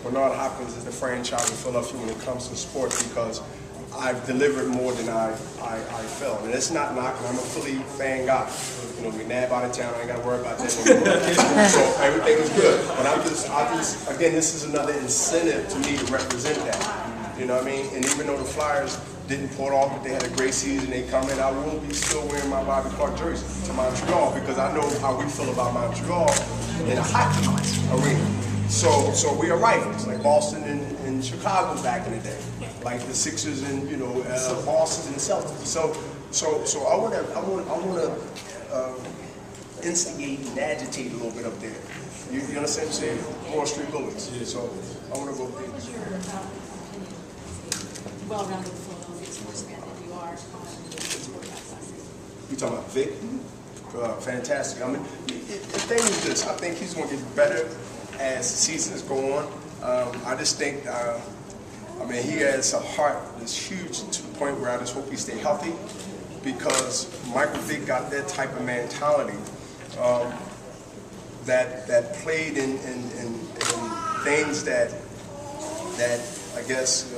Bernard Hopkins is the franchise in Philadelphia when it comes to sports because I've delivered more than I felt. And it's not knocking. I'm a Philly fan guy. You know, McNabb out of town, I ain't got to worry about that anymore. So everything was good. But I just, again, this is another incentive to me to represent that. You know what I mean? And even though the Flyers didn't pull it off, but they had a great season, they come in, I will be still wearing my Bobby Clark jersey to Montreal because I know how we feel about Montreal in a hockey arena. So we are rivals, like Boston and Chicago back in the day, like the Sixers and Boston and Celtics. So I want to instigate and agitate a little bit up there. You understand what I'm saying? Wall Street Bullets. Yeah. So I want to go there. Well-rounded Philadelphia sportsman than you are on the sport outside. You talking about Vic? Fantastic. I mean, the thing is this. I think he's going to get better as the seasons go on. I just think, I mean, he has a heart that's huge to the point where I just hope he stay healthy because Michael Vick got that type of mentality that played in things that I guess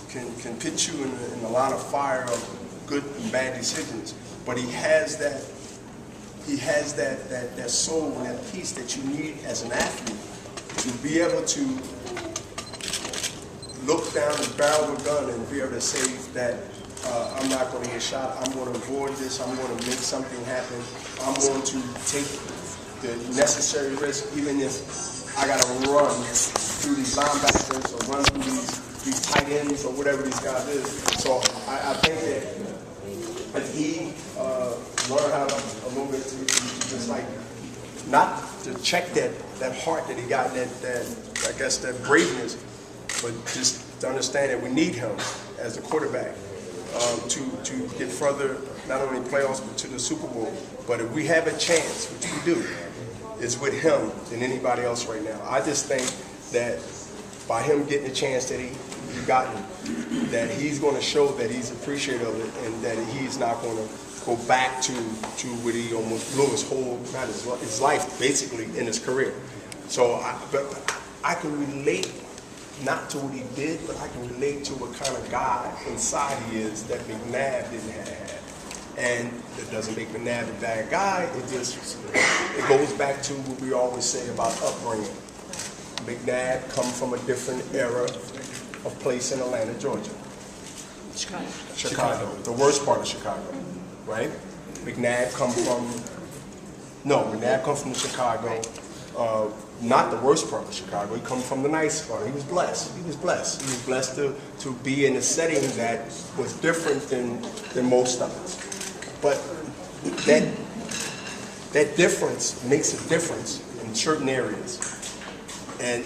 can put you in a lot of fire of good and bad decisions. But he has that soul and that peace that you need as an athlete to be able to look down the barrel of a gun and be able to say that I'm not going to get shot, I'm going to avoid this, I'm going to make something happen, I'm going to take the necessary risk even if I got to run through these linebackers or run through these tight ends or whatever these guys is. So I think that if he learned how to a little bit to just like not to check that heart that he got, that I guess that braveness, but just to understand that we need him as a quarterback to get further, not only playoffs but to the Super Bowl. But if we have a chance, which we do, it's with him than anybody else right now. I just think that by him getting the chance that he gotten, that he's going to show that he's appreciative of it and that he's not going to go back to what he almost blew his whole, not his life, basically, in his career. So, but I can relate, not to what he did, but I can relate to what kind of guy inside he is that McNabb didn't have. And it doesn't make McNabb a bad guy, it goes back to what we always say about upbringing. McNabb come from a different era of place in Atlanta, Georgia. Chicago. The worst part of Chicago, right? McNabb come from Chicago. Not the worst part of Chicago. He come from the nice part. He was blessed. He was blessed to be in a setting that was different than most of us. But that difference makes a difference in certain areas. And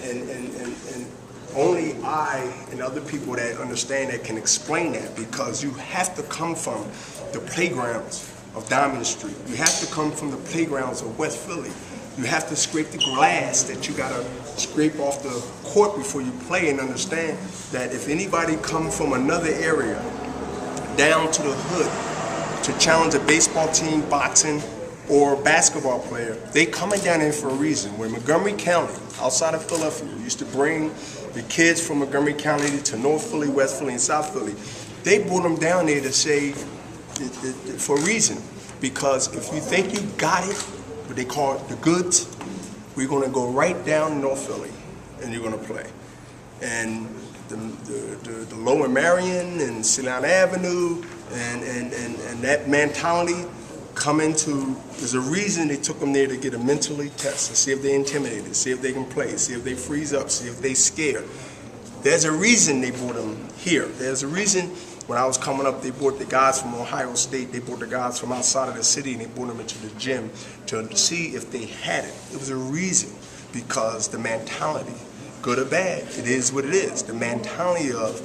only I and other people that understand that can explain that, because you have to come from the playgrounds of Diamond Street. You have to come from the playgrounds of West Philly. You have to scrape the glass that you gotta scrape off the court before you play, and understand that if anybody comes from another area down to the hood to challenge a baseball team, boxing, or basketball player, they coming down here for a reason. When Montgomery County, outside of Philadelphia, used to bring the kids from Montgomery County to North Philly, West Philly, and South Philly, they brought them down there to say, for a reason. Because if you think you got it, what they call it the goods, we're going to go right down to North Philly, and you're going to play. And the Lower Marion and Ceylon Avenue and that mentality there's a reason they took them there, to get a mentally test and see if they're intimidated, see if they can play, see if they freeze up, see if they scared. There's a reason they brought them here. There's a reason when I was coming up, they brought the guys from Ohio State, they brought the guys from outside of the city, and they brought them into the gym to see if they had it. It was a reason, because the mentality, good or bad, it is what it is. The mentality of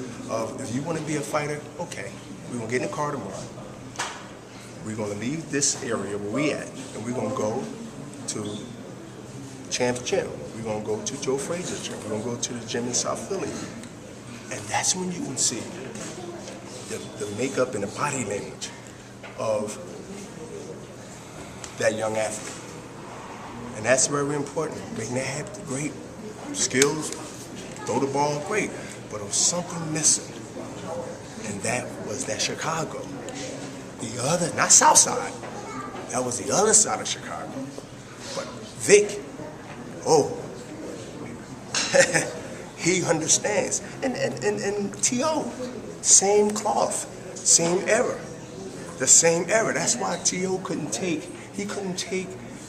if you want to be a fighter, okay, we're going to get in the car tomorrow. We're going to leave this area where we at, and we're going to go to Champ's Gym. We're going to go to Joe Frazier's gym. We're going to go to the gym in South Philly. And that's when you can see the makeup and the body language of that young athlete. And that's very important. McNabb, great skills, throw the ball, great. But there was something missing, and that was that Chicago. The other, not South Side, that was the other side of Chicago. But Vic, oh, he understands. And T.O., same cloth, same era, the same era. That's why T.O. couldn't take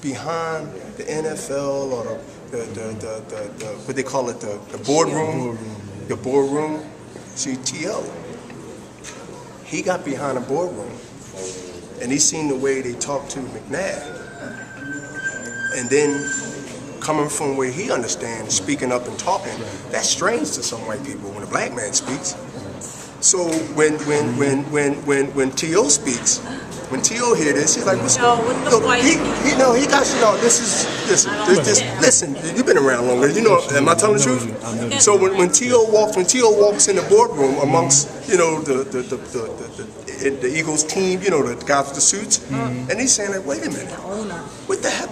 behind the NFL or the what they call it, the boardroom, the boardroom. See, T.O., he got behind the boardroom, and he seen the way they talked to McNabb. And then coming from where he understands, speaking up and talking, that's strange to some white people when a black man speaks. So when T.O. speaks, when T.O. hear this, he's like, "What's going on?" Listen, you've been around longer. You know, am I telling the truth? So when T.O. walks in the boardroom amongst, you know, the Eagles team, you know, the guys with the suits, and he's saying like, "Wait a minute, what the heck?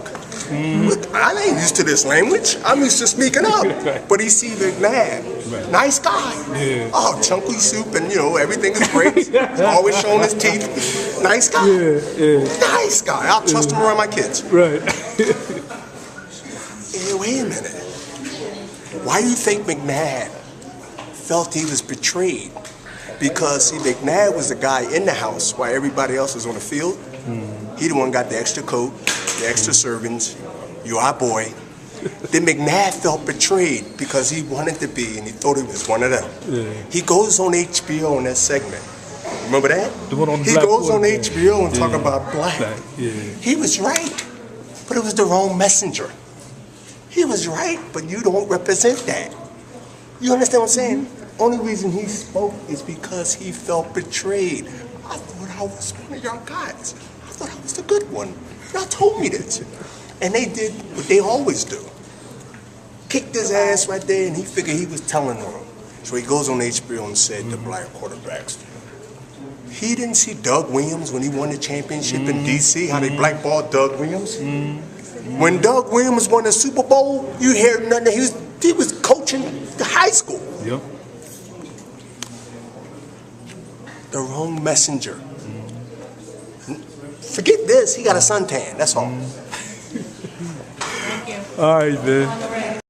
I ain't used to this language. I'm used to speaking up." But he see McNabb, nice guy. Yeah. Oh, chunky soup, and you know everything is great. He's always showing his teeth. Nice guy. Nice guy. I'll trust him around my kids. Right. Hey, wait a minute. Why do you think McNabb felt he was betrayed? Because see, McNabb was the guy in the house while everybody else was on the field. He the one got the extra coat, the extra servants. You our boy. Then McNabb felt betrayed because he wanted to be, and he thought he was one of them. He goes on HBO in that segment. Remember that? The one on he Black goes on Boy. HBO and talk about black. Yeah. He was right, but it was the wrong messenger. He was right, but you don't represent that. You understand what I'm saying? Only reason he spoke is because he felt betrayed. I thought I was one of y'all guys. I thought I was the good one. Y'all told me this. And they did what they always do. Kicked his ass right there, and he figured he was telling on him. So he goes on HBO and said the black quarterbacks. He didn't see Doug Williams when he won the championship in D.C., how they blackballed Doug Williams. When Doug Williams won the Super Bowl, you hear nothing. He was coaching the high school. Yep. The wrong messenger. Forget this, he got a suntan, that's all. Thank you. All right, man. On the